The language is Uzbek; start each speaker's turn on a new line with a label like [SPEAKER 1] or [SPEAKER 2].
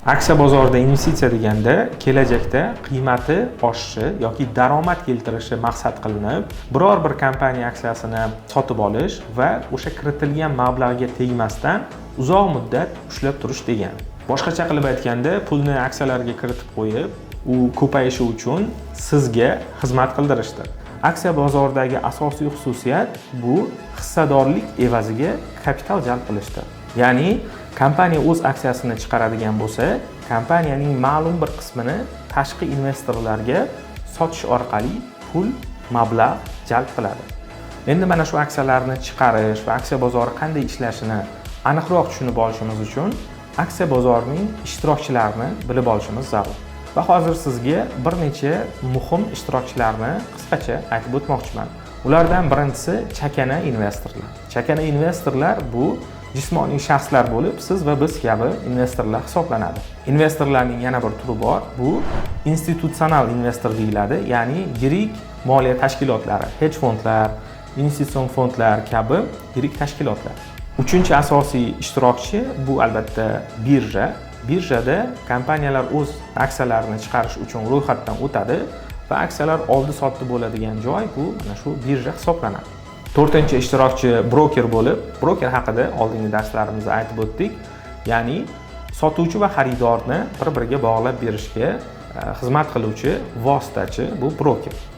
[SPEAKER 1] Aksiya bozorida investitsiya deganda kelajakda qiymati oshishi yoki daromad keltirishi maqsad qilinib, biror bir kompaniya aksiyasini sotib olish va o'sha kiritilgan mablag'ga tegmasdan uzoq muddat ushlab turish degani. Boshqacha qilib aytganda, pulni aksiyalarga kiritib qo'yib, u ko'payishi uchun sizga xizmat qildirishdir. Aksiya bozoridagi asosiy xususiyat bu hissadorlik evaziga kapital jalb qilishdir. Ya'ni kompaniya o'z aksiyasini chiqaradigan bo'lsa, kompaniyaning ma'lum bir qismini tashqi investorlarga sotish orqali pul, mablag' jalb qiladi. Endi mana shu aksiyalarni chiqarish va aksiya bozori qanday ishlashini aniqroq tushunib olishimiz uchun aksiya bozorining ishtirokchilarini bilib olishimiz zarur. Va hozir sizga bir necha muhim ishtirokchilarni qisqacha aytib o'tmoqchiman. Ulardan birinchisi chakana investorlar. Chakana investorlar bu jismoniy shaxslar bo'lib, siz va biz kabi investorlar hisoblanadi. Investorlarning yana bir turi bor. Bu institutsional investor deyiladi, ya'ni yirik moliya tashkilotlari, hedge fondlar, investitsion fondlar kabi yirik tashkilotlar. Uchinchi asosiy ishtirokchi bu albatta birja. Birjada kompaniyalar o'z aksiyalarini chiqarish uchun ro'yxatdan o'tadi va aksiyalar oldi-sotdi bo'ladigan joy bu mana shu birja hisoblanadi. To'rtinchi ishtirokchi broker bo'lib, broker haqida oldingi darslarimizda aytib o'tdik. Ya'ni sotuvchi va xaridorni bir-biriga bog'lab berishga xizmat qiluvchi vositachi bu broker.